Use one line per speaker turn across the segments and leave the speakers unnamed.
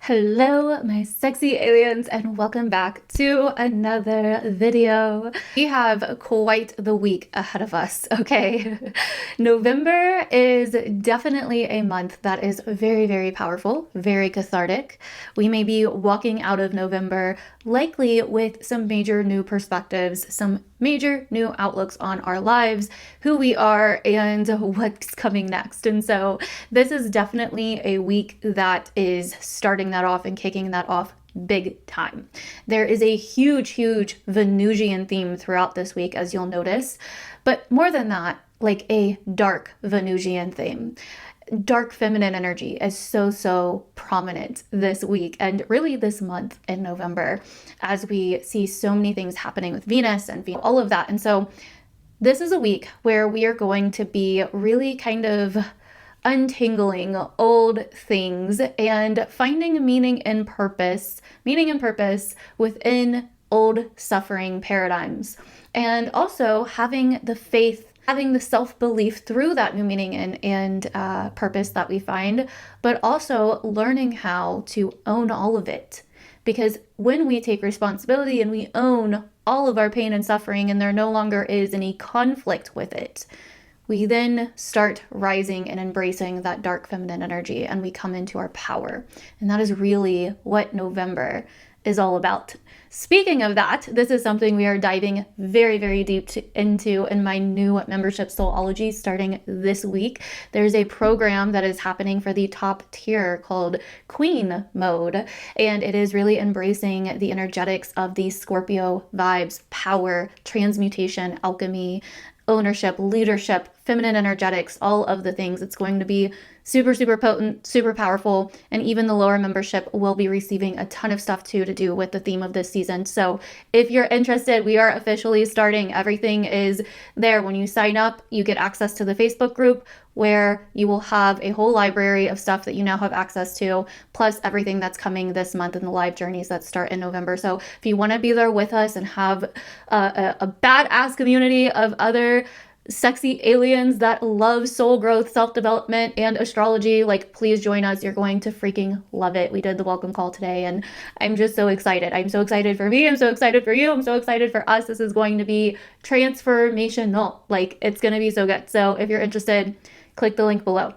Hello, my sexy aliens, and welcome back to another video. We have quite the week ahead of us, okay? November is definitely a month that is very, very powerful, very cathartic. We may be walking out of November likely with some major new perspectives, some major new outlooks on our lives, who we are, and what's coming next. And so this is definitely a week that is starting that off and kicking that off big time. There is a huge, huge Venusian theme throughout this week, as you'll notice, but more than that, like a dark Venusian theme. Dark feminine energy is so prominent this week and really this month in November, as we see so many things happening with Venus and all of that. And so this is a week where we are going to be really kind of untangling old things and finding meaning and purpose within old suffering paradigms, and also having the faith, having the self-belief through that new meaning and purpose that we find, but also learning how to own all of it. Because when we take responsibility and we own all of our pain and suffering, and there no longer is any conflict with it, we then start rising and embracing that dark feminine energy, and we come into our power. And that is really what November is all about. Speaking of that, this is something we are diving very deep into in my new membership, Soulology, starting this week. There's a program that is happening for the top tier called Queen Mode, and it is really embracing the energetics of the Scorpio vibes, power, transmutation, alchemy, ownership, leadership, feminine energetics, all of the things. It's going to be super potent, super powerful, and even the lower membership will be receiving a ton of stuff too to do with the theme of this season. So if you're interested, we are officially starting. Everything is there. When you sign up, you get access to the Facebook group, where you will have a whole library of stuff that you now have access to, plus everything that's coming this month in the live journeys that start in November. So if you want to be there with us and have a badass community of other sexy aliens that love soul growth, self-development, and astrology, like, please join us. You're going to freaking love it. We did the welcome call today, and I'm just so excited. I'm so excited for me. I'm so excited for you. I'm so excited for us. This is going to be transformational. Like, it's going to be so good. So if you're interested, click the link below.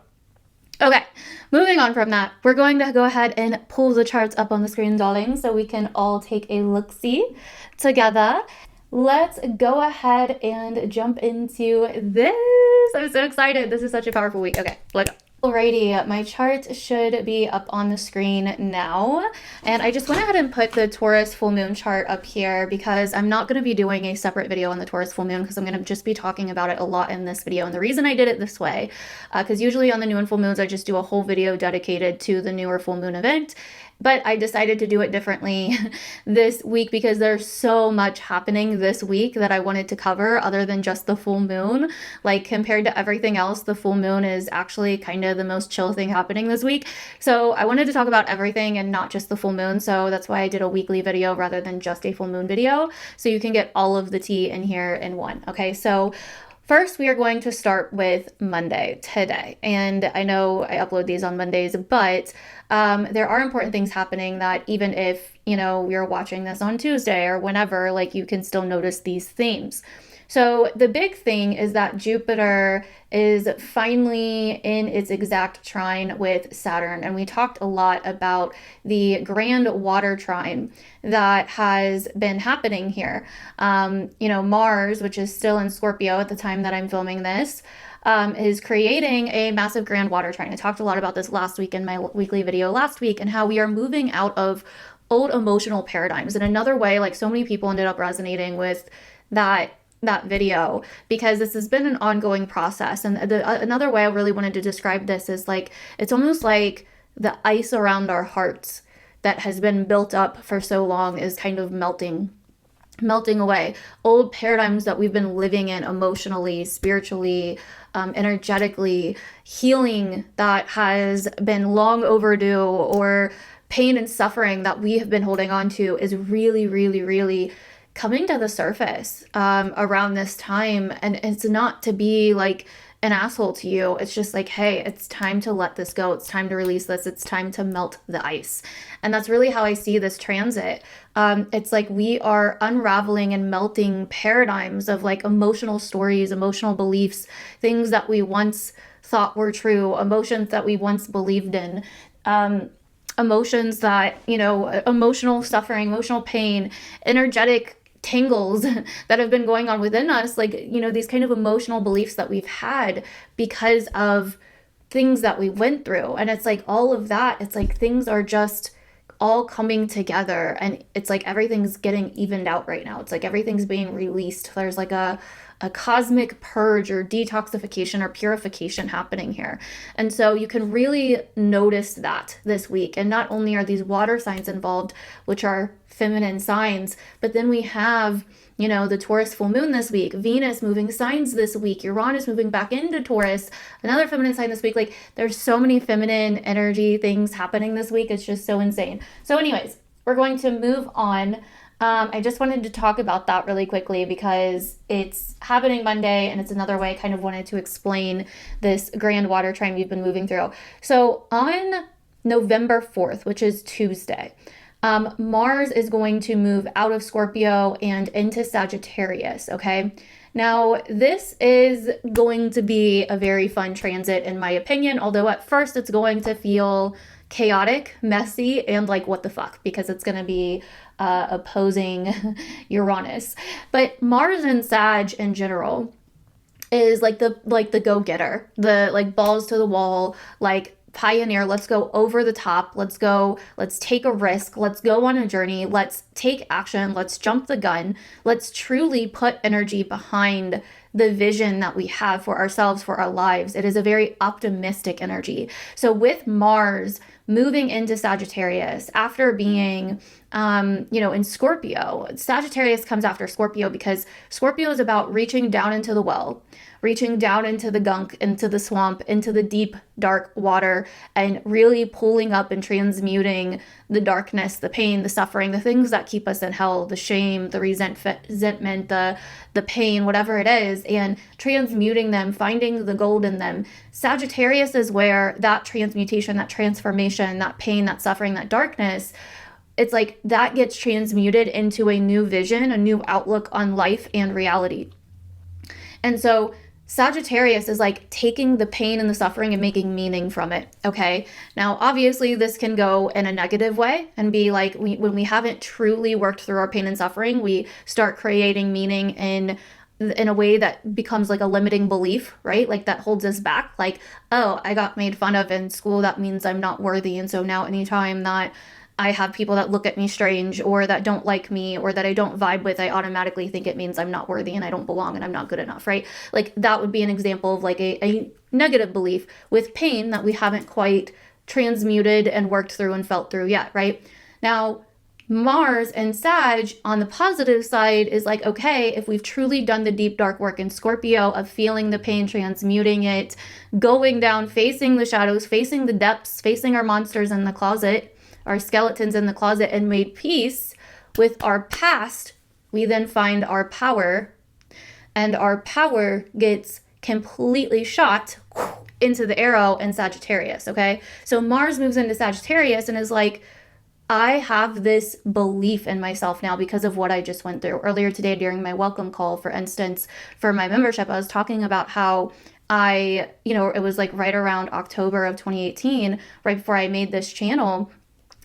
Okay, moving on from that, we're going to go ahead and pull the charts up on the screen, darling, so we can all take a look-see together. Let's go ahead and jump into this. I'm so excited. This is such a powerful week. Okay, let's go. Alrighty, my chart should be up on the screen now. And I just went ahead and put the Taurus Full Moon chart up here because I'm not going to be doing a separate video on the Taurus Full Moon, because I'm going to just be talking about it a lot in this video. And the reason I did it this way, because usually on the new and full moons, I just do a whole video dedicated to the newer full moon event. But I decided to do it differently this week because there's so much happening this week that I wanted to cover other than just the full moon. Like, compared to everything else, the full moon is actually kind of the most chill thing happening this week. So I wanted to talk about everything and not just the full moon. So that's why I did a weekly video rather than just a full moon video. So you can get all of the tea in here in one. Okay, so first, we are going to start with Monday today. And I know I upload these on Mondays, but there are important things happening that even if, you're watching this on Tuesday or whenever, like, you can still notice these themes. So the big thing is that Jupiter is finally in its exact trine with Saturn. And we talked a lot about the grand water trine that has been happening here. Mars, which is still in Scorpio at the time that I'm filming this, is creating a massive grand water trine. I talked a lot about this last week in my weekly video last week, and how we are moving out of old emotional paradigms. In another way, like, so many people ended up resonating with that video because this has been an ongoing process. And another way I really wanted to describe this is, like, it's almost like the ice around our hearts that has been built up for so long is kind of melting away. Old paradigms that we've been living in emotionally, spiritually, energetically, healing that has been long overdue, or pain and suffering that we have been holding on to is really coming to the surface around this time. And it's not to be like an asshole to you. It's just like, hey, it's time to let this go. It's time to release this. It's time to melt the ice. And that's really how I see this transit. It's like we are unraveling and melting paradigms of like emotional stories, emotional beliefs, things that we once thought were true, emotions that we once believed in. Emotions that, emotional suffering, emotional pain, energetic tangles that have been going on within us, like, these kind of emotional beliefs that we've had because of things that we went through. And it's like all of that, it's like things are just all coming together, and it's like everything's getting evened out right now. It's like everything's being released. There's like a cosmic purge or detoxification or purification happening here. And so you can really notice that this week. And not only are these water signs involved, which are feminine signs, but then we have, the Taurus full moon this week, Venus moving signs this week, Uranus moving back into Taurus, another feminine sign this week. Like there's so many feminine energy things happening this week. It's just so insane. So anyways, we're going to move on. I just wanted to talk about that really quickly because it's happening Monday, and it's another way I kind of wanted to explain this grand water trine we've been moving through. So on November 4th, which is Tuesday, Mars is going to move out of Scorpio and into Sagittarius, okay? Now, this is going to be a very fun transit in my opinion, although at first it's going to feel chaotic, messy, and like what the fuck, because it's going to be opposing Uranus. But Mars and Sag in general is like the go-getter, the like balls to the wall, like pioneer. Let's go over the top. Let's take a risk. Let's go on a journey. Let's take action. Let's jump the gun. Let's truly put energy behind the vision that we have for ourselves, for our lives. It is a very optimistic energy. So with Mars moving into Sagittarius after being, in Scorpio, Sagittarius comes after Scorpio because Scorpio is about reaching down into the well, reaching down into the gunk, into the swamp, into the deep, dark water, and really pulling up and transmuting the darkness, the pain, the suffering, the things that keep us in hell, the shame, the resentment, the pain, whatever it is, and transmuting them, finding the gold in them. Sagittarius is where that transmutation, that transformation, that pain, that suffering, that darkness, it's like that gets transmuted into a new vision, a new outlook on life and reality. And so Sagittarius is like taking the pain and the suffering and making meaning from it, okay? Now, obviously, this can go in a negative way and be like, when we haven't truly worked through our pain and suffering, we start creating meaning in a way that becomes like a limiting belief, right? Like that holds us back. Like, oh, I got made fun of in school. That means I'm not worthy. And so now anytime that I have people that look at me strange or that don't like me or that I don't vibe with, I automatically think it means I'm not worthy and I don't belong and I'm not good enough, right? Like that would be an example of like a negative belief with pain that we haven't quite transmuted and worked through and felt through yet, right? Now, Mars and Sag on the positive side is like, okay, if we've truly done the deep dark work in Scorpio of feeling the pain, transmuting it, going down, facing the shadows, facing the depths, facing our monsters in the closet, our skeletons in the closet, and made peace with our past, we then find our power, and our power gets completely shot into the arrow in Sagittarius, okay? So Mars moves into Sagittarius and is like, I have this belief in myself now because of what I just went through. Earlier today during my welcome call, for instance, for my membership, I was talking about how it was like right around October of 2018, right before I made this channel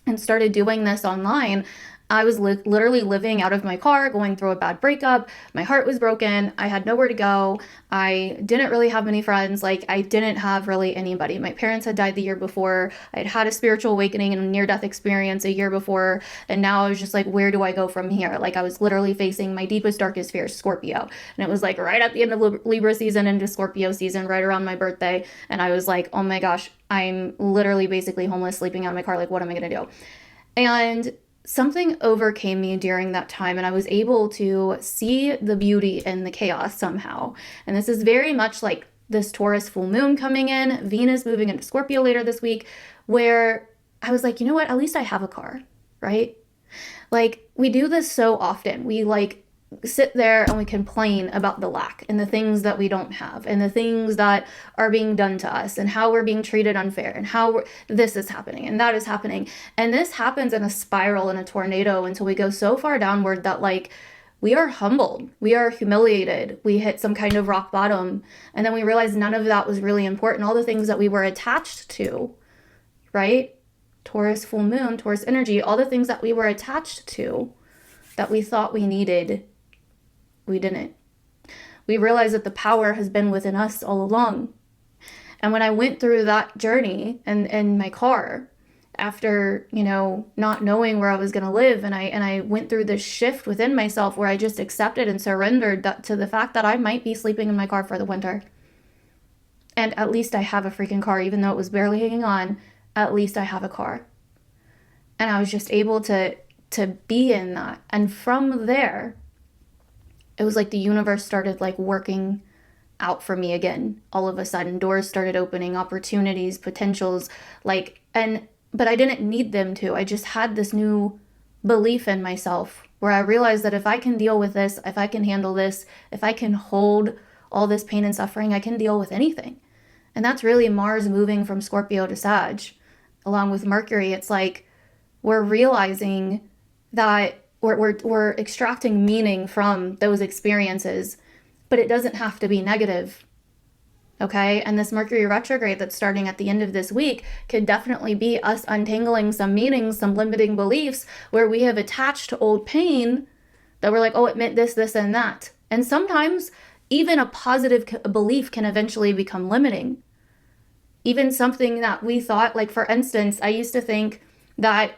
and started doing this online. I was literally living out of my car, going through a bad breakup. My heart was broken. I had nowhere to go. I didn't really have many friends. Like, I didn't have really anybody. My parents had died the year before. I'd had a spiritual awakening and a near-death experience a year before. And now I was just like, where do I go from here? Like, I was literally facing my deepest, darkest fears, Scorpio. And it was like right at the end of Libra season into Scorpio season, right around my birthday. And I was like, oh my gosh, I'm literally basically homeless, sleeping out of my car. Like, what am I going to do? And something overcame me during that time, and I was able to see the beauty in the chaos somehow. And this is very much like this Taurus full moon coming in, Venus moving into Scorpio later this week, where I was like, you know what, at least I have a car, right? Like, we do this so often. We like sit there and we complain about the lack and the things that we don't have and the things that are being done to us and how we're being treated unfair and how this is happening and that is happening. And this happens in a spiral, in a tornado, until we go so far downward that like we are humbled, we are humiliated, we hit some kind of rock bottom, and then we realize none of that was really important. All the things that we were attached to, right? Taurus full moon, Taurus energy, all the things that we were attached to that we thought we needed, we didn't. We realized that the power has been within us all along. And when I went through that journey in my car, after, you know, not knowing where I was going to live, and I went through this shift within myself where I just accepted and surrendered to the fact that I might be sleeping in my car for the winter. And at least I have a freaking car, even though it was barely hanging on, at least I have a car. And I was just able to be in that. And from there, it was like the universe started like working out for me again. All of a sudden, doors started opening, opportunities, potentials, but I didn't need them to. I just had this new belief in myself where I realized that if I can deal with this, if I can handle this, if I can hold all this pain and suffering, I can deal with anything. And that's really Mars moving from Scorpio to Sag, along with Mercury. It's like we're realizing that we're extracting meaning from those experiences, but it doesn't have to be negative. Okay, and this Mercury retrograde that's starting at the end of this week could definitely be us untangling some meanings, some limiting beliefs where we have attached to old pain that we're like, oh, it meant this, this, and that. And sometimes even a positive belief can eventually become limiting. Even something that we thought, like for instance, I used to think that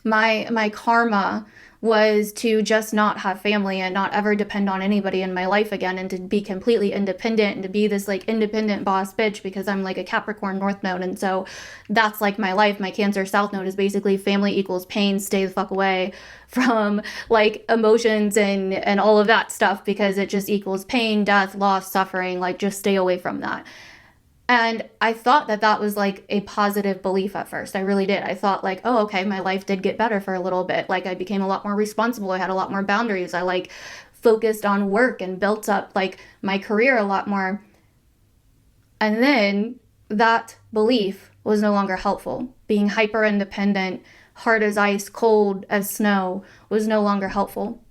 my karma was to just not have family and not ever depend on anybody in my life again, and to be completely independent and to be this like independent boss bitch because I'm like a Capricorn North Node. And so that's like my life. My Cancer South Node is basically family equals pain. Stay the fuck away from like emotions and all of that stuff, because it just equals pain, death, loss, suffering. Like just stay away from that. And I thought that that was like a positive belief at first. I really did. I thought like, oh, okay, my life did get better for a little bit. Like I became a lot more responsible. I had a lot more boundaries. I like focused on work and built up like my career a lot more. And then that belief was no longer helpful. Being hyper independent, hard as ice, cold as snow was no longer helpful.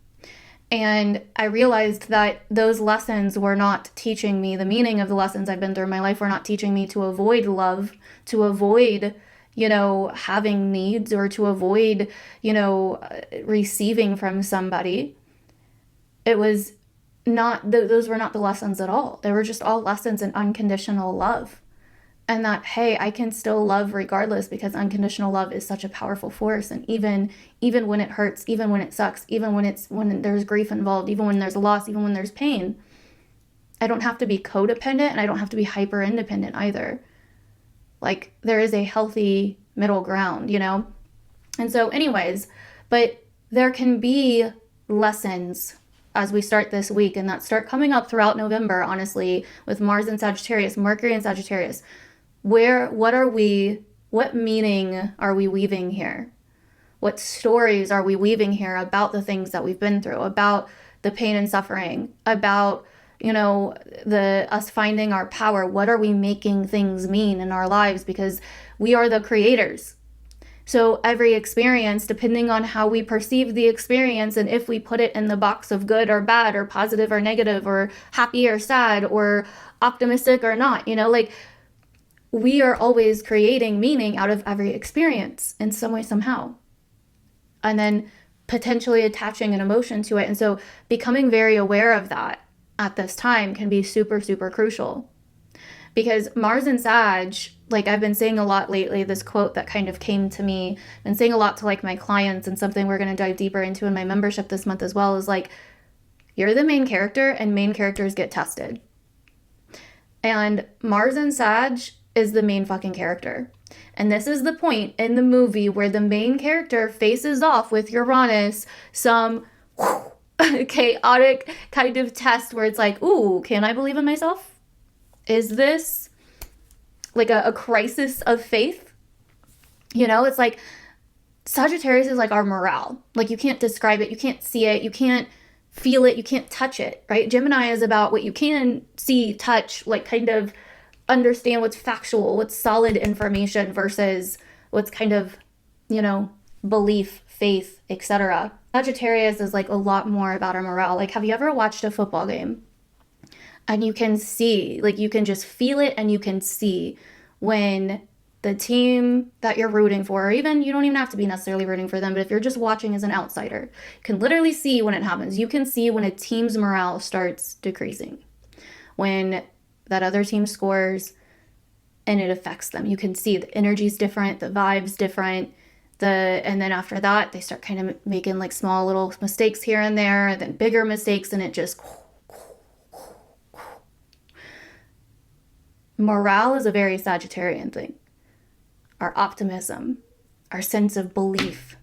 And I realized that those lessons were not teaching me the meaning of the lessons I've been through in my life, were not teaching me to avoid love, to avoid, you know, having needs, or to avoid, you know, receiving from somebody. It was not, those were not the lessons at all. They were just all lessons in unconditional love. And that, hey, I can still love regardless, because unconditional love is such a powerful force. And even when it hurts, even when it sucks, even when there's grief involved, even when there's loss, even when there's pain, I don't have to be codependent, and I don't have to be hyper independent either. Like there is a healthy middle ground, you know? And so anyways, but there can be lessons as we start this week, and that start coming up throughout November, honestly, with Mars and Sagittarius, Mercury and Sagittarius. What meaning are we weaving here? What stories are we weaving here about the things that we've been through, about the pain and suffering, about, you know, us finding our power? What are we making things mean in our lives? Because we are the creators. So every experience, depending on how we perceive the experience, and if we put it in the box of good or bad or positive or negative or happy or sad or optimistic or not, you know, like we are always creating meaning out of every experience in some way, somehow. And then potentially attaching an emotion to it. And so becoming very aware of that at this time can be super, super crucial. Because Mars and Sag, like I've been saying a lot lately, this quote that kind of came to me, and saying a lot to like my clients, and something we're going to dive deeper into in my membership this month as well, is like, you're the main character and main characters get tested. And Mars and Sag is the main fucking character. And this is the point in the movie where the main character faces off with Uranus, some chaotic kind of test where it's like, ooh, can I believe in myself? Is this like a crisis of faith? You know, it's like Sagittarius is like our morale. Like you can't describe it. You can't see it. You can't feel it, you can't touch it, right? Gemini is about what you can see, touch, like kind of understand what's factual, what's solid information versus what's kind of, you know, belief, faith, etc. Sagittarius is like a lot more about our morale. Like, have you ever watched a football game? And you can see, like, you can just feel it, and you can see when the team that you're rooting for, or even, you don't even have to be necessarily rooting for them, but if you're just watching as an outsider, you can literally see when it happens. You can see when a team's morale starts decreasing, when that other team scores and it affects them. You can see the energy's different, the vibe's different, and then after that, they start kind of making like small little mistakes here and there, and then bigger mistakes, and it just... Morale is a very Sagittarian thing. Our optimism, our sense of belief,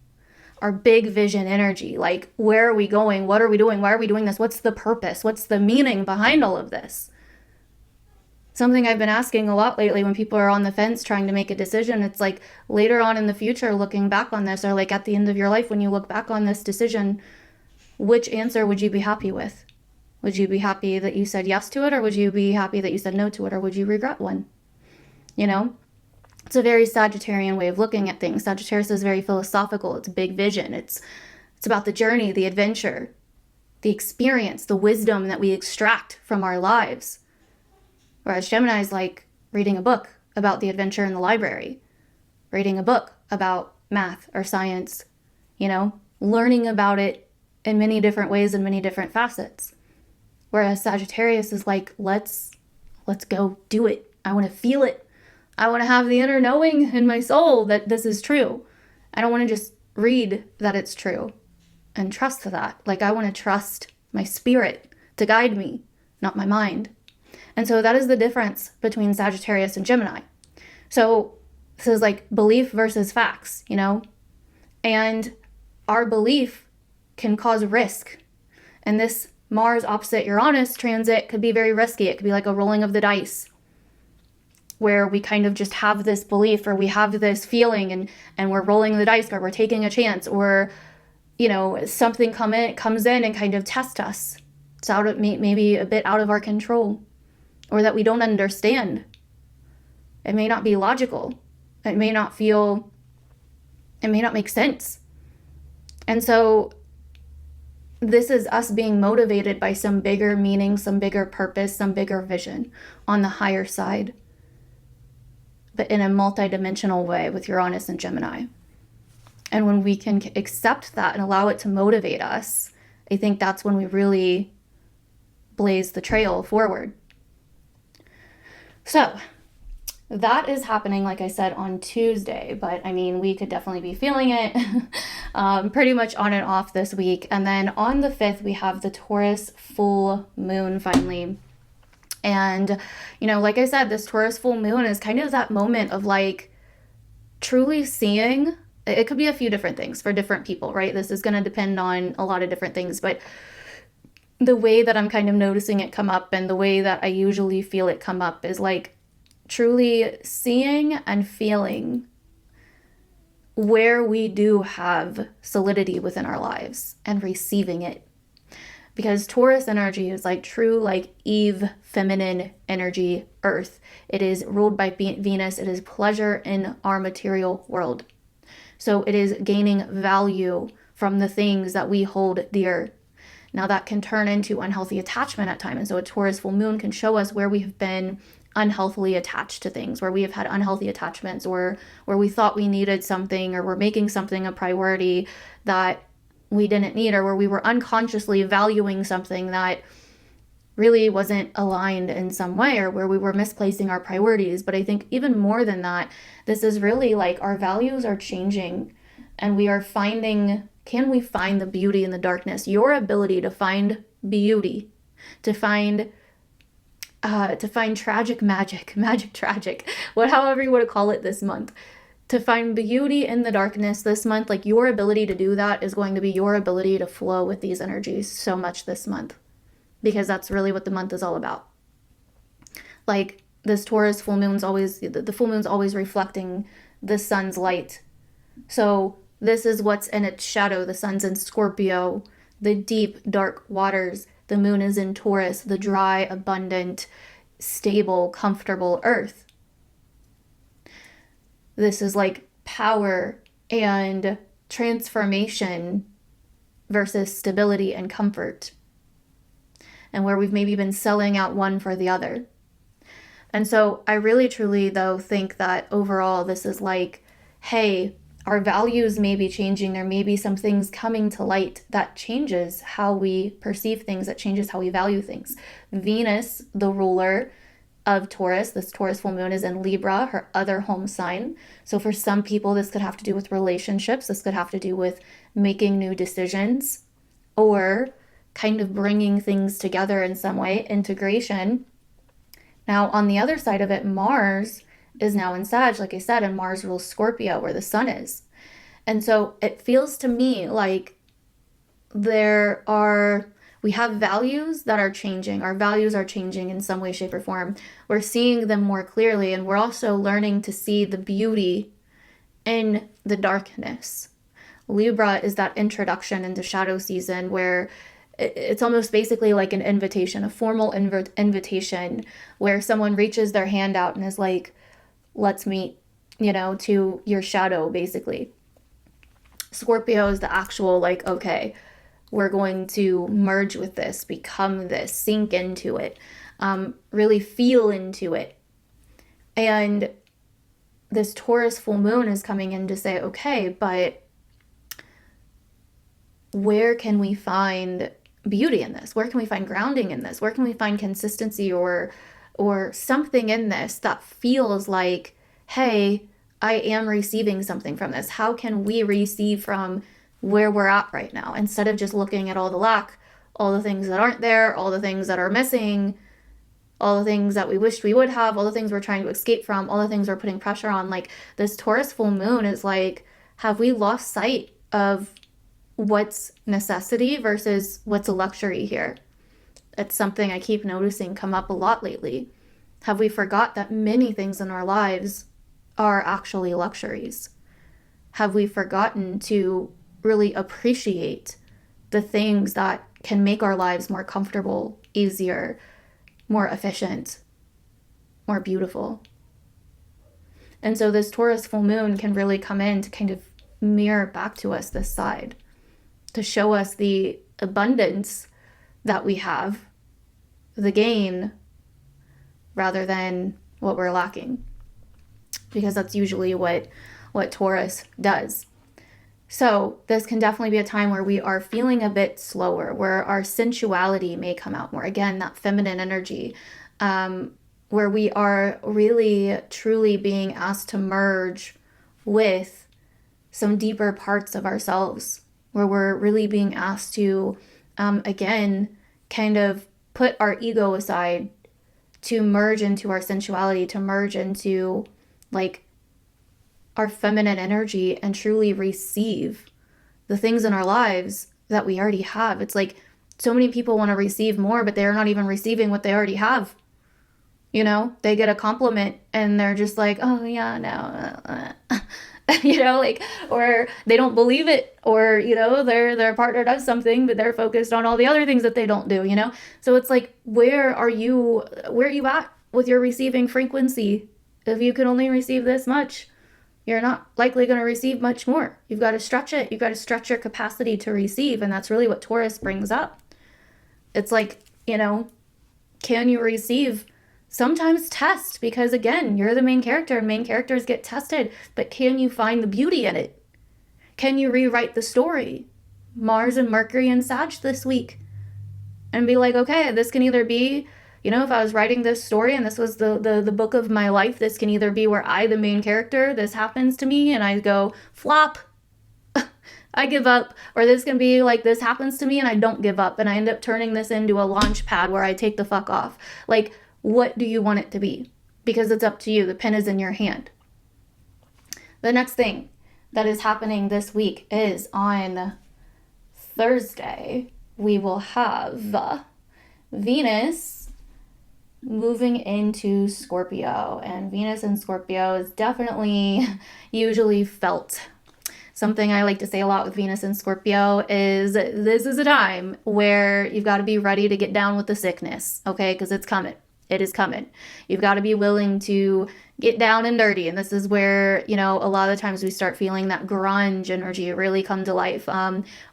our big vision energy. Like, where are we going? What are we doing? Why are we doing this? What's the purpose? What's the meaning behind all of this? Something I've been asking a lot lately when people are on the fence trying to make a decision. It's like, later on in the future, looking back on this, or like at the end of your life, when you look back on this decision, which answer would you be happy with? Would you be happy that you said yes to it, or would you be happy that you said no to it, or would you regret one? You know? It's a very Sagittarian way of looking at things. Sagittarius is very philosophical. It's big vision. It's about the journey, the adventure, the experience, the wisdom that we extract from our lives. Whereas Gemini is like reading a book about the adventure in the library, reading a book about math or science, you know, learning about it in many different ways and many different facets. Whereas Sagittarius is like, let's go do it. I want to feel it. I want to have the inner knowing in my soul that this is true. I don't want to just read that it's true and trust that. Like, I want to trust my spirit to guide me, not my mind. And so that is the difference between Sagittarius and Gemini. So this is like belief versus facts, you know? And our belief can cause risk. And this Mars opposite Uranus transit could be very risky. It could be like a rolling of the dice, where we kind of just have this belief, or we have this feeling, and we're rolling the dice, or we're taking a chance, or, you know, something comes in and kind of tests us. It's out of maybe a bit out of our control, or that we don't understand. It may not be logical. It may not make sense. And so this is us being motivated by some bigger meaning, some bigger purpose, some bigger vision on the higher side, but in a multidimensional way with Uranus and Gemini. And when we can accept that and allow it to motivate us, I think that's when we really blaze the trail forward. So that is happening, like I said, on Tuesday, but I mean, we could definitely be feeling it pretty much on and off this week. And then on the 5th, we have the Taurus Full Moon finally. And, you know, like I said, this Taurus Full Moon is kind of that moment of like truly seeing. It could be a few different things for different people, right? This is going to depend on a lot of different things, but the way that I'm kind of noticing it come up, and the way that I usually feel it come up, is like truly seeing and feeling where we do have solidity within our lives and receiving it. Because Taurus energy is like true, like Eve, feminine energy, earth. It is ruled by Venus. It is pleasure in our material world. So it is gaining value from the things that we hold dear. Now that can turn into unhealthy attachment at times. And so a Taurus full moon can show us where we have been unhealthily attached to things, where we have had unhealthy attachments, or where we thought we needed something, or we're making something a priority that we didn't need, or where we were unconsciously valuing something that really wasn't aligned in some way, or where we were misplacing our priorities. But I think even more than that, this is really like our values are changing, and we are finding, can we find the beauty in the darkness? Your ability to find beauty, to find tragic magic, however you want to call it this month, to find beauty in the darkness this month, like your ability to do that is going to be your ability to flow with these energies so much this month, because that's really what the month is all about. Like this Taurus full moon's always, the full moon's always reflecting the sun's light. So this is what's in its shadow. The sun's in Scorpio. the deep, dark waters. The moon is in Taurus, the dry, abundant, stable, comfortable earth. This is like power and transformation versus stability and comfort, and where we've maybe been selling out one for the other. And so I really, truly, though, think that overall this is like, hey, our values may be changing. There may be some things coming to light that changes how we perceive things, that changes how we value things. Venus, the ruler of Taurus, this Taurus full moon is in Libra, her other home sign. So for some people, this could have to do with relationships. This could have to do with making new decisions or kind of bringing things together in some way, integration. Now, on the other side of it, Mars is now in Sag, like I said, and Mars rules Scorpio, where the sun is. And so it feels to me like we have values that are changing. Our values are changing in some way, shape, or form. We're seeing them more clearly, and we're also learning to see the beauty in the darkness. Libra is that introduction into shadow season where it's almost basically like an invitation, a formal invitation where someone reaches their hand out and is like, let's meet, to your shadow, basically. Scorpio is the actual like, okay, we're going to merge with this, become this, sink into it, really feel into it. And this Taurus full moon is coming in to say, okay, but where can we find beauty in this? Where can we find grounding in this? Where can we find consistency or something in this that feels like, hey, I am receiving something from this? How can we receive from where we're at right now, instead of just looking at all the lack, all the things that aren't there, all the things that are missing, all the things that we wished we would have, all the things we're trying to escape from, all the things we're putting pressure on. Like, this Taurus full moon is like, have we lost sight of what's necessity versus what's a luxury here? It's something I keep noticing come up a lot lately. Have we forgot that many things in our lives are actually luxuries? Have we forgotten to really appreciate the things that can make our lives more comfortable, easier, more efficient, more beautiful? And so this Taurus full moon can really come in to kind of mirror back to us this side, to show us the abundance that we have, the gain, rather than what we're lacking. Because that's usually what Taurus does. So this can definitely be a time where we are feeling a bit slower, where our sensuality may come out more. Again, that feminine energy, where we are really, truly being asked to merge with some deeper parts of ourselves, where we're really being asked to, again, kind of put our ego aside, to merge into our sensuality, to merge into like our feminine energy and truly receive the things in our lives that we already have. It's like so many people want to receive more, but they're not even receiving what they already have. They get a compliment and they're just like, oh yeah, no, or they don't believe it, or, their partner does something, but they're focused on all the other things that they don't do, So it's like, where are you at with your receiving frequency? If you can only receive this much, you're not likely going to receive much more. You've got to stretch it. You've got to stretch your capacity to receive. And that's really what Taurus brings up. It's like, can you receive? Sometimes test, because again, you're the main character and main characters get tested, but can you find the beauty in it? Can you rewrite the story? Mars and Mercury and Sag this week, and be like, okay, this can either be, if I was writing this story and this was the book of my life, this can either be where I, the main character, this happens to me and I go flop, I give up, or this can be like, this happens to me and I don't give up and I end up turning this into a launch pad where I take the fuck off. Like, what do you want it to be? Because it's up to you. The pen is in your hand. The next thing that is happening this week is on Thursday, we will have Venus moving into Scorpio, and Venus in Scorpio is definitely usually felt. something I like to say a lot with Venus and Scorpio is this is a time where you've got to be ready to get down with the sickness, okay? Because it's coming. It is coming. You've got to be willing to get down and dirty. And this is where, you know, a lot of the times we start feeling that grunge energy really come to life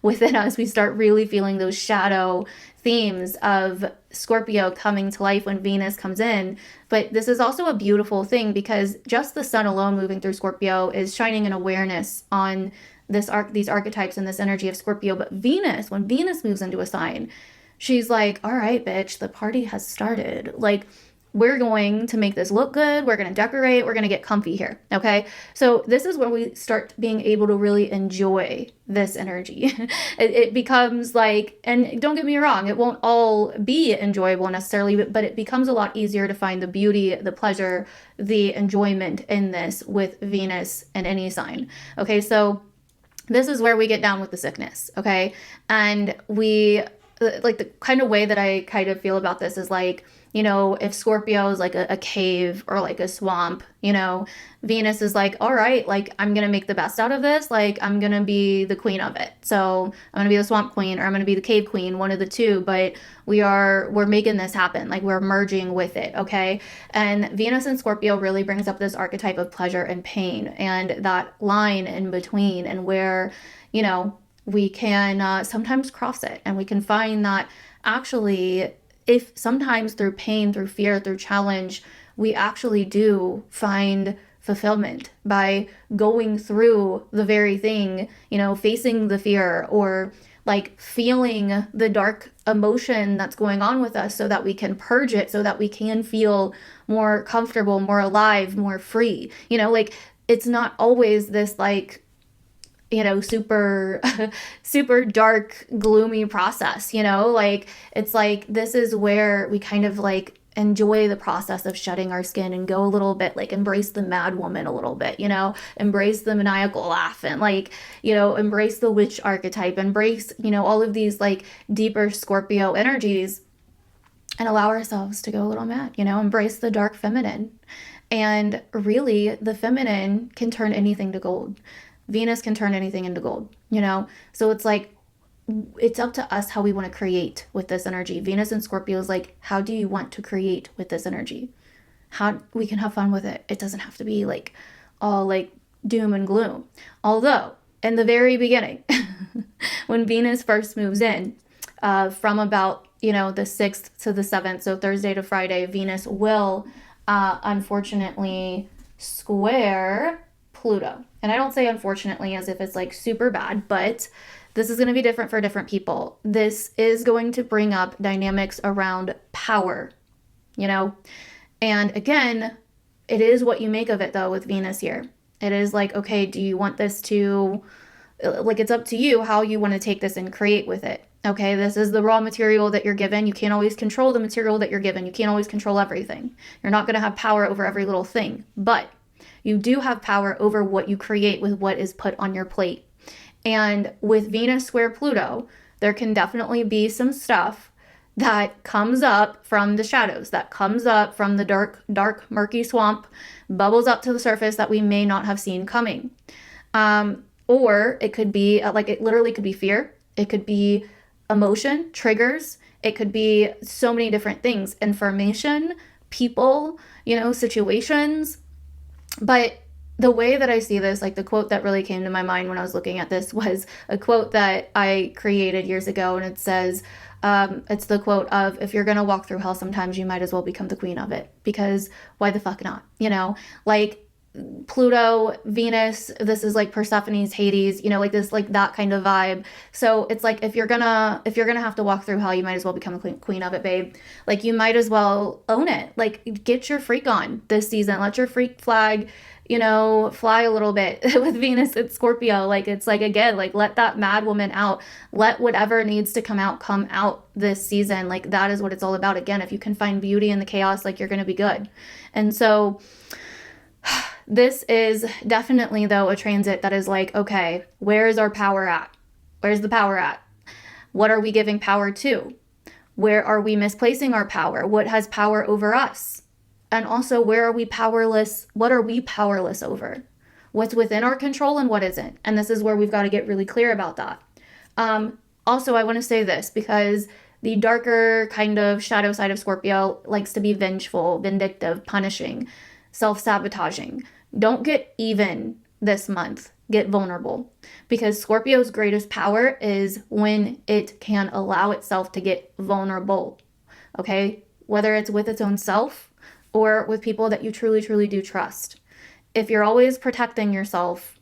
within us. We start really feeling those shadow themes of Scorpio coming to life when Venus comes in. But this is also a beautiful thing because just the sun alone moving through Scorpio is shining an awareness on these archetypes and this energy of Scorpio. But Venus, when Venus moves into a sign, she's like, all right, bitch, the party has started. Like, we're going to make this look good. We're going to decorate. We're going to get comfy here. Okay. So this is when we start being able to really enjoy this energy. It becomes like, and don't get me wrong, it won't all be enjoyable necessarily, but it becomes a lot easier to find the beauty, the pleasure, the enjoyment in this with Venus and any sign. Okay. So this is where we get down with the sickness. Okay. And we, like, the kind of way that I kind of feel about this is like, you know, if Scorpio is like a cave or like a swamp, you know, Venus is like, all right, like, I'm going to make the best out of this. Like, I'm going to be the queen of it. So I'm going to be the swamp queen or I'm going to be the cave queen, one of the two, but we're making this happen. Like, we're merging with it. Okay. And Venus and Scorpio really brings up this archetype of pleasure and pain and that line in between, and where, you know, we can sometimes cross it, and we can find that actually, if sometimes through pain, through fear, through challenge, we actually do find fulfillment by going through the very thing, you know, facing the fear or like feeling the dark emotion that's going on with us so that we can purge it, so that we can feel more comfortable, more alive, more free. You know, like, it's not always this like, you know, super dark, gloomy process, you know, like, it's like, this is where we kind of like enjoy the process of shedding our skin and go a little bit, like, embrace the mad woman a little bit, you know, embrace the maniacal laugh, and like, you know, embrace the witch archetype, embrace, you know, all of these like deeper Scorpio energies, and allow ourselves to go a little mad, you know, embrace the dark feminine. And really, the feminine can turn anything to gold. Venus can turn anything into gold, you know? So it's like, it's up to us how we want to create with this energy. Venus and Scorpio is like, how do you want to create with this energy? How we can have fun with it. It doesn't have to be like all like doom and gloom. Although in the very beginning, when Venus first moves in, from about, you know, the 6th to the 7th, so Thursday to Friday, Venus will unfortunately square Pluto. And I don't say unfortunately as if it's like super bad, but this is going to be different for different people. This is going to bring up dynamics around power, you know? And again, it is what you make of it though with Venus here. It is like, okay, do you want this to, like, it's up to you how you want to take this and create with it. Okay, this is the raw material that you're given. You can't always control the material that you're given. You can't always control everything. You're not going to have power over every little thing, but you do have power over what you create with what is put on your plate. And with Venus square Pluto, there can definitely be some stuff that comes up from the shadows, that comes up from the dark, murky swamp, bubbles up to the surface that we may not have seen coming. Or it could be like, it literally could be fear. It could be emotion, triggers. It could be so many different things, information, people, you know, situations. But the way that I see this, like the quote that really came to my mind when I was looking at this was a quote that I created years ago. And it says, it's the quote of, if you're going to walk through hell, sometimes you might as well become the queen of it, because why the fuck not? You know, like Pluto, Venus, this is like Persephone's Hades, you know, like this, like that kind of vibe. So it's like, if you're gonna have to walk through hell, you might as well become the queen of it, babe. Like, you might as well own it. Like, get your freak on this season. Let your freak flag, you know, fly a little bit with Venus and Scorpio. Like, it's like, again, like, let that mad woman out. Let whatever needs to come out this season. Like, that is what it's all about. Again, if you can find beauty in the chaos, like, you're gonna be good. And so this is definitely, though, a transit that is like, okay, where is our power at? Where's the power at? What are we giving power to? Where are we misplacing our power? What has power over us? And also, where are we powerless? What are we powerless over? what's within our control and what isn't. And this is where we've got to get really clear about that. Also, I want to say this because the darker kind of shadow side of Scorpio likes to be vengeful, vindictive, punishing, self-sabotaging. Don't get even this month. Get vulnerable, because Scorpio's greatest power is when it can allow itself to get vulnerable. Okay? Whether it's with its own self or with people that you truly, truly do trust. If you're always protecting yourself,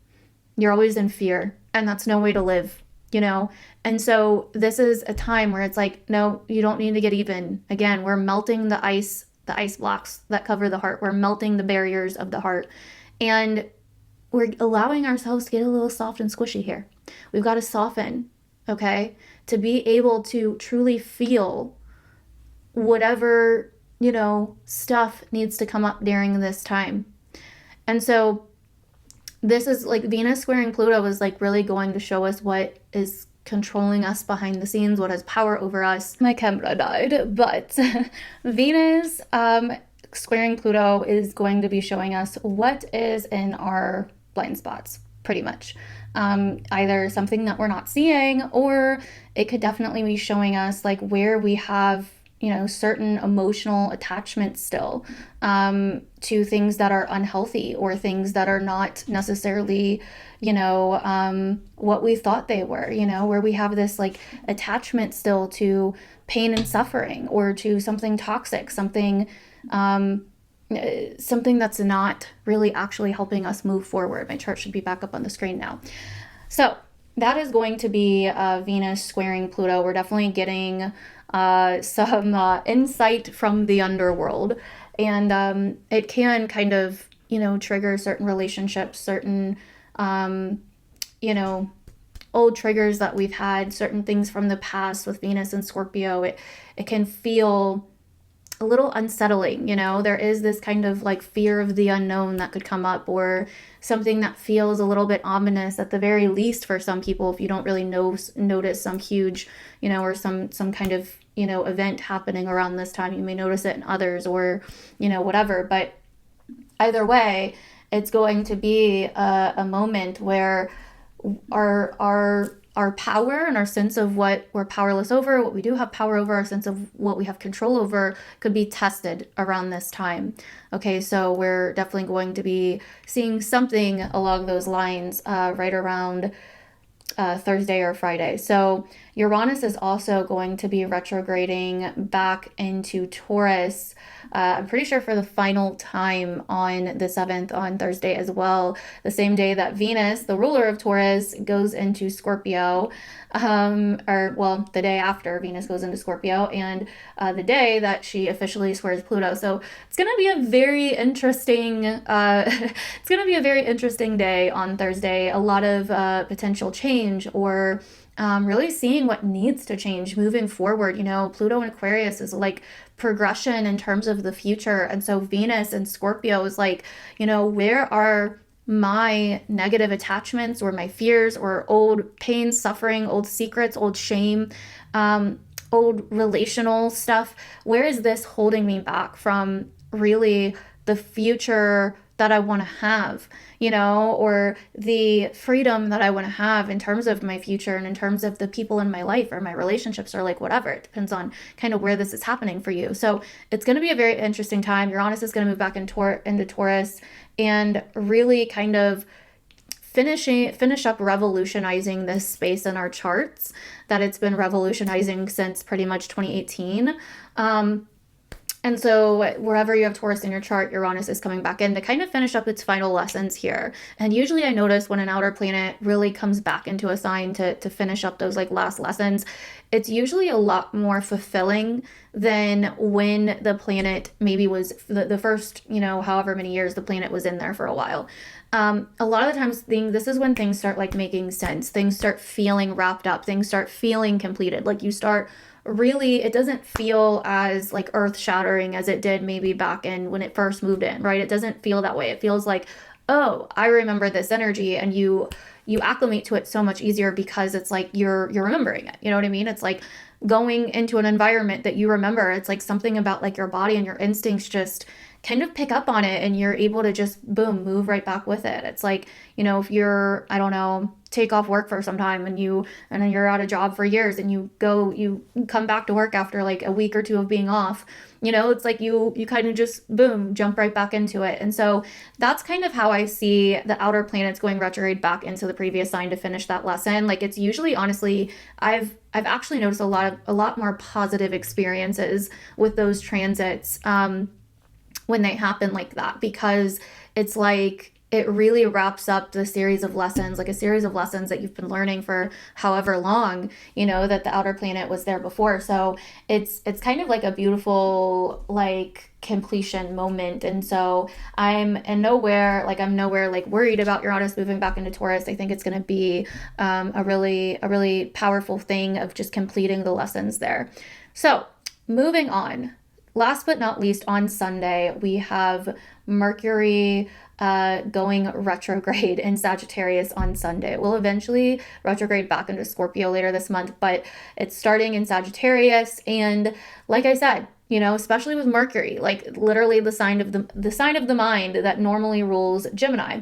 you're always in fear, and that's no way to live, you know? And so this is a time where it's like, no, you don't need to get even. Again, we're melting the ice blocks that cover the heart. We're melting the barriers of the heart. And we're allowing ourselves to get a little soft and squishy here. We've got to soften, okay? To be able to truly feel whatever, you know, stuff needs to come up during this time. And so this is like Venus squaring Pluto is like really going to show us what is controlling us behind the scenes, what has power over us. My camera died, but Venus squaring Pluto is going to be showing us what is in our blind spots, pretty much. Either something that we're not seeing, or it could definitely be showing us like where we have, you know, certain emotional attachments still to things that are unhealthy or things that are not necessarily, you know, what we thought they were, you know, where we have this like attachment still to pain and suffering, or to something toxic, something that's not really actually helping us move forward. My chart should be back up on the screen now. So that is going to be Venus squaring Pluto. We're definitely getting some insight from the underworld, and it can kind of, you know, trigger certain relationships, certain, you know, old triggers that we've had, certain things from the past with Venus and Scorpio. It can feel a little unsettling, you know. There is this kind of like fear of the unknown that could come up, or something that feels a little bit ominous at the very least for some people. If you don't really notice some huge, you know, or some kind of, you know, event happening around this time, you may notice it in others, or, you know, whatever. But either way, it's going to be a moment where our power and our sense of what we're powerless over, what we do have power over, our sense of what we have control over could be tested around this time. Okay, so we're definitely going to be seeing something along those lines right around Thursday or Friday. So Uranus is also going to be retrograding back into Taurus. I'm pretty sure for the final time on the 7th on Thursday as well, the same day that Venus, the ruler of Taurus, goes into Scorpio, the day after Venus goes into Scorpio, and the day that she officially squares Pluto. So it's going to be a very interesting, day on Thursday. A lot of potential change, or really seeing what needs to change moving forward. You know, Pluto in Aquarius is like progression in terms of the future. And so Venus and Scorpio is like, you know, where are my negative attachments or my fears or old pain, suffering, old secrets, old shame, old relational stuff? Where is this holding me back from really the future that I want to have, you know, or the freedom that I want to have in terms of my future and in terms of the people in my life or my relationships, or like whatever. It depends on kind of where this is happening for you. So it's going to be a very interesting time. Uranus is going to move back into Taurus and really kind of finish up revolutionizing this space in our charts that it's been revolutionizing since pretty much 2018. And so wherever you have Taurus in your chart, Uranus is coming back in to kind of finish up its final lessons here. And usually I notice when an outer planet really comes back into a sign to finish up those like last lessons, it's usually a lot more fulfilling than when the planet maybe was the first, you know, however many years the planet was in there for a while. A lot of the times this is when things start like making sense. Things start feeling wrapped up. Things start feeling completed. Like you start really, it doesn't feel as like earth shattering as it did maybe back in when it first moved in, right? It doesn't feel that way. It feels like, oh, I remember this energy, and you acclimate to it so much easier because it's like you're remembering it. You know what I mean? It's like going into an environment that you remember. It's like something about like your body and your instincts just kind of pick up on it, and you're able to just boom, move right back with it. It's like, you know, if you're, I don't know, take off work for some time and then you're out of job for years, and you come back to work after like a week or two of being off, you know, it's like you kind of just boom, jump right back into it. And so that's kind of how I see the outer planets going retrograde back into the previous sign to finish that lesson. Like, it's usually, honestly, I've actually noticed a lot more positive experiences with those transits when they happen like that, because it's like it really wraps up the series of lessons, like a series of lessons that you've been learning for however long, you know, that the outer planet was there before. So it's kind of like a beautiful like completion moment. And so I'm nowhere like worried about Uranus moving back into Taurus. I think it's going to be a really powerful thing of just completing the lessons there. So moving on. Last but not least, on Sunday, we have Mercury going retrograde in Sagittarius on Sunday. It will eventually retrograde back into Scorpio later this month, but it's starting in Sagittarius. And like I said, you know, especially with Mercury, like literally the sign of the mind that normally rules Gemini.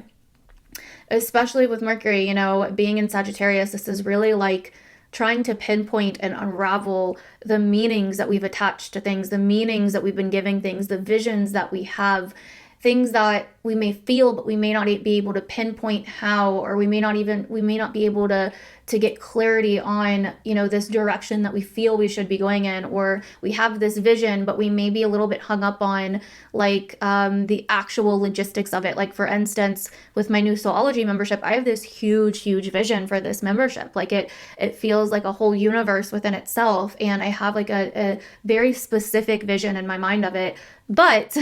Especially with Mercury, you know, being in Sagittarius, this is really like trying to pinpoint and unravel the meanings that we've attached to things, the meanings that we've been giving things, the visions that we have, things that we may feel, but we may not be able to pinpoint how, or we may not be able to get clarity on, you know, this direction that we feel we should be going in, or we have this vision, but we may be a little bit hung up on like the actual logistics of it. Like, for instance, with my new Astrology membership, I have this huge vision for this membership. Like it feels like a whole universe within itself, and I have like a very specific vision in my mind of it. But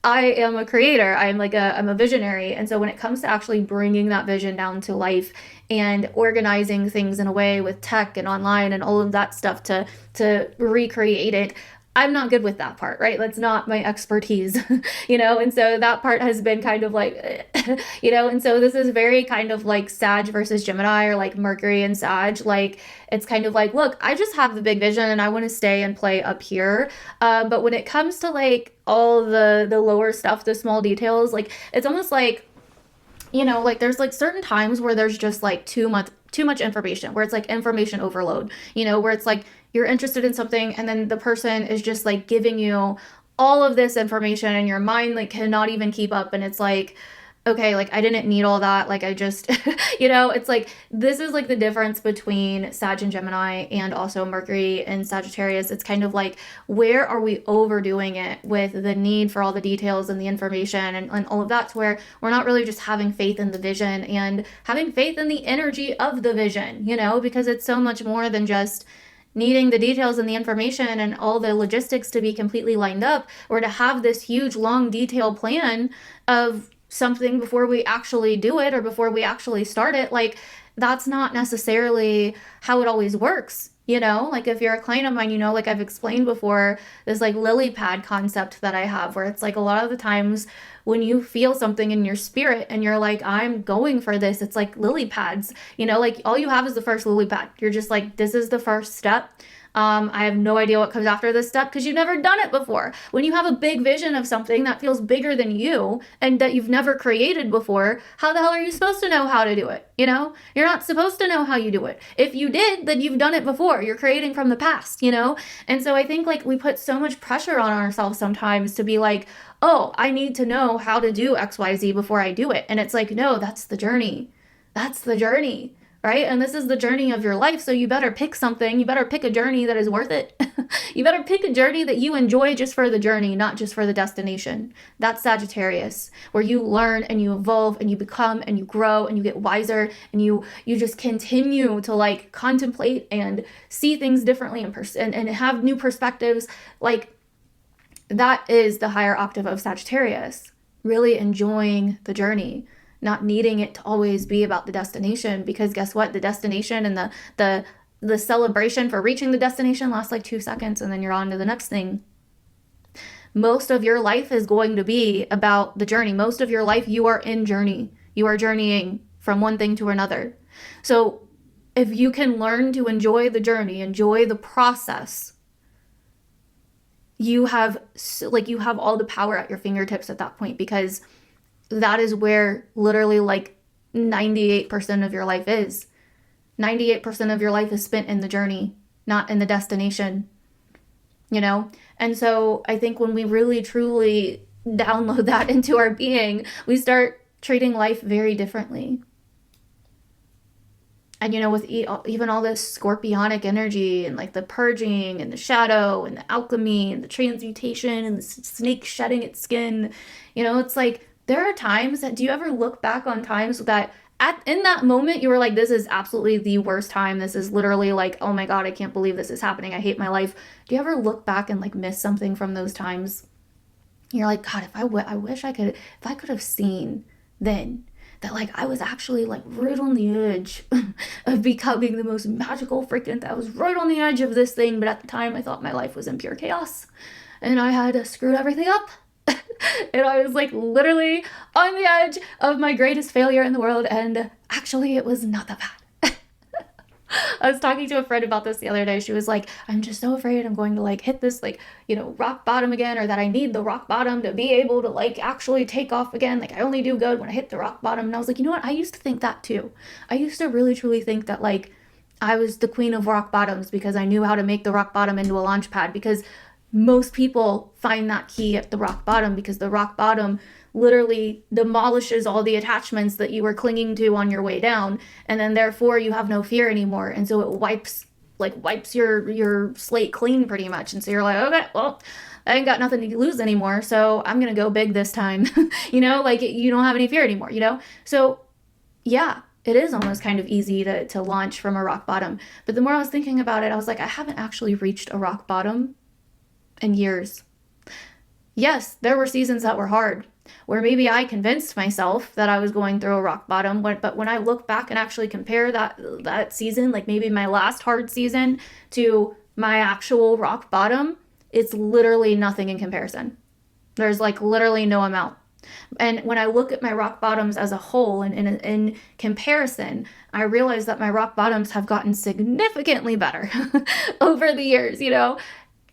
I am a creator. I'm a visionary. And so when it comes to actually bringing that vision down to life and organizing things in a way with tech and online and all of that stuff to recreate it, I'm not good with that part, right? That's not my expertise, you know? And so that part has been kind of like, you know, and so this is very kind of like Sag versus Gemini, or like Mercury and Sag. Like, it's kind of like, look, I just have the big vision and I want to stay and play up here. But when it comes to like all the lower stuff, the small details, like it's almost like, you know, like there's like certain times where there's just like too much information, where it's like information overload, you know, where it's like you're interested in something and then the person is just like giving you all of this information and your mind like cannot even keep up. And it's like, okay, like I didn't need all that. Like I just, you know, it's like, this is like the difference between Sag and Gemini and also Mercury and Sagittarius. It's kind of like, where are we overdoing it with the need for all the details and the information and all of that, to where we're not really just having faith in the vision and having faith in the energy of the vision, you know, because it's so much more than just needing the details and the information and all the logistics to be completely lined up, or to have this huge, long, detailed plan of something before we actually do it or before we actually start it. Like, that's not necessarily how it always works. You know, like if you're a client of mine, you know, like I've explained before, this like lily pad concept that I have, where it's like a lot of the times when you feel something in your spirit and you're like, I'm going for this, it's like lily pads, you know, like all you have is the first lily pad. You're just like, this is the first step. I have no idea what comes after this step, because you've never done it before. When you have a big vision of something that feels bigger than you and that you've never created before, how the hell are you supposed to know how to do it? You know, you're not supposed to know how you do it. If you did, then you've done it before. You're creating from the past, you know? And so I think like we put so much pressure on ourselves sometimes to be like, oh, I need to know how to do XYZ before I do it. And it's like, no, that's the journey. That's the journey. Right? And this is the journey of your life. So you better pick something. You better pick a journey that is worth it. You better pick a journey that you enjoy just for the journey, not just for the destination. That's Sagittarius, where you learn and you evolve and you become and you grow and you get wiser and you just continue to like contemplate and see things differently and have new perspectives. Like, that is the higher octave of Sagittarius, really enjoying the journey, not needing it to always be about the destination, because guess what? The destination and the celebration for reaching the destination lasts like 2 seconds and then you're on to the next thing. Most of your life is going to be about the journey. Most of your life, you are in journey. You are journeying from one thing to another. So if you can learn to enjoy the journey, enjoy the process, you have all the power at your fingertips at that point, because that is where literally like 98% of your life is. 98% of your life is spent in the journey, not in the destination, you know? And so I think when we really truly download that into our being, we start treating life very differently. And, you know, with even all this scorpionic energy and like the purging and the shadow and the alchemy and the transmutation and the snake shedding its skin, you know, it's like there are times that, do you ever look back on times that in that moment you were like, this is absolutely the worst time. This is literally like, oh my God, I can't believe this is happening. I hate my life. Do you ever look back and like miss something from those times? You're like, God, I wish I could, if I could have seen then that like I was actually like right on the edge of becoming the most magical freaking, I was right on the edge of this thing, but at the time I thought my life was in pure chaos and I had screwed everything up. And I was like literally on the edge of my greatest failure in the world, and actually it was not that bad. I was talking to a friend about this the other day. She was like, I'm just so afraid I'm going to like hit this like, you know, rock bottom again, or that I need the rock bottom to be able to like actually take off again. Like I only do good when I hit the rock bottom. And I was like, you know what? I used to think that too. I used to really truly think that like I was the queen of rock bottoms because I knew how to make the rock bottom into a launch pad, because most people find that key at the rock bottom, because the rock bottom literally demolishes all the attachments that you were clinging to on your way down, and then therefore you have no fear anymore, and so it wipes your slate clean pretty much. And so you're like, okay, well, I ain't got nothing to lose anymore, so I'm gonna go big this time. You know, like you don't have any fear anymore, you know? So yeah, it is almost kind of easy to launch from a rock bottom. But the more I was thinking about it, I was like, I haven't actually reached a rock bottom in years. Yes, there were seasons that were hard, where maybe I convinced myself that I was going through a rock bottom, but when I look back and actually compare that season, like maybe my last hard season to my actual rock bottom, it's literally nothing in comparison. There's like literally no amount. And when I look at my rock bottoms as a whole and in comparison, I realize that my rock bottoms have gotten significantly better over the years, you know,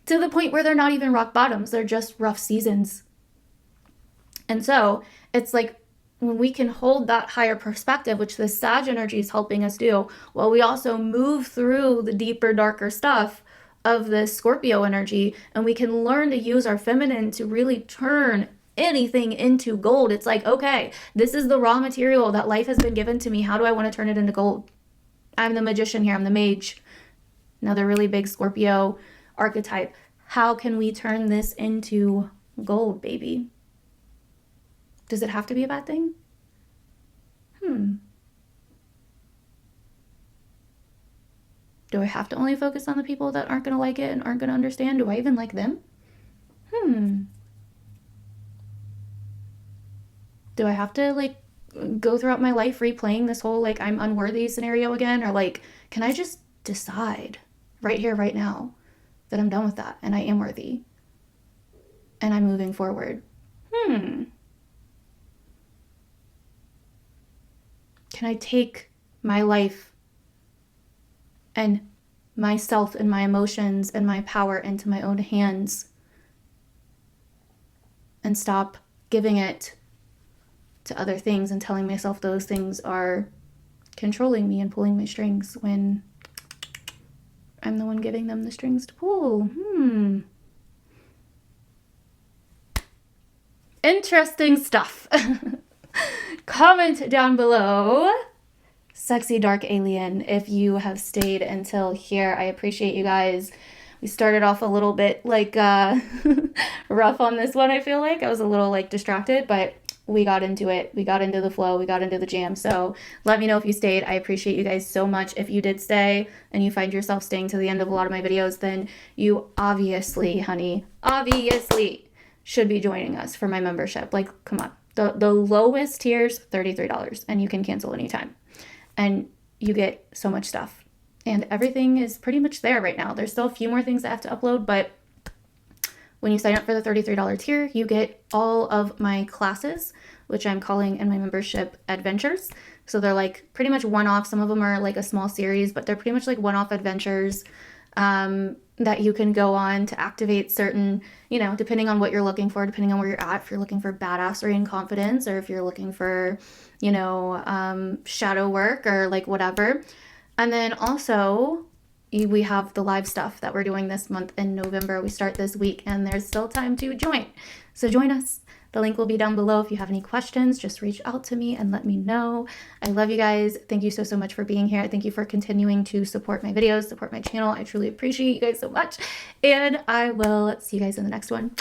to the point where they're not even rock bottoms, they're just rough seasons. And so it's like when we can hold that higher perspective, which the Sag energy is helping us do, while we also move through the deeper, darker stuff of the Scorpio energy, and we can learn to use our feminine to really turn anything into gold. It's like, okay, this is the raw material that life has been given to me. How do I want to turn it into gold? I'm the magician here. I'm the mage. Another really big Scorpio archetype. How can we turn this into gold, baby? Does it have to be a bad thing? Do I have to only focus on the people that aren't going to like it and aren't going to understand? Do I even like them? Do I have to like go throughout my life replaying this whole like I'm unworthy scenario again? Or like, can I just decide right here, right now that I'm done with that and I am worthy and I'm moving forward? Can I take my life and myself and my emotions and my power into my own hands and stop giving it to other things and telling myself those things are controlling me and pulling my strings when I'm the one giving them the strings to pull? Interesting stuff. Comment down below, sexy dark alien, if you have stayed until here. I appreciate you guys. We started off a little bit like rough on this one. I feel like I was a little like distracted, but we got into it. We got into the flow. We got into the jam. So let me know if you stayed. I appreciate you guys so much. If you did stay and you find yourself staying to the end of a lot of my videos, then you obviously, honey, obviously should be joining us for my membership. Like, come on. The lowest tier's $33 and you can cancel anytime. And you get so much stuff. And everything is pretty much there right now. There's still a few more things I have to upload, but when you sign up for the $33 tier, you get all of my classes, which I'm calling in my membership adventures. So they're like pretty much one-off. Some of them are like a small series, but they're pretty much like one-off adventures that you can go on to activate certain, you know, depending on what you're looking for, depending on where you're at, if you're looking for badassery and confidence, or if you're looking for, you know, shadow work or like whatever. And then also we have the live stuff that we're doing this month in November. We start this week and there's still time to join. So join us. The link will be down below. If you have any questions, just reach out to me and let me know. I love you guys. Thank you so, so much for being here. Thank you for continuing to support my videos, support my channel. I truly appreciate you guys so much. And I will see you guys in the next one.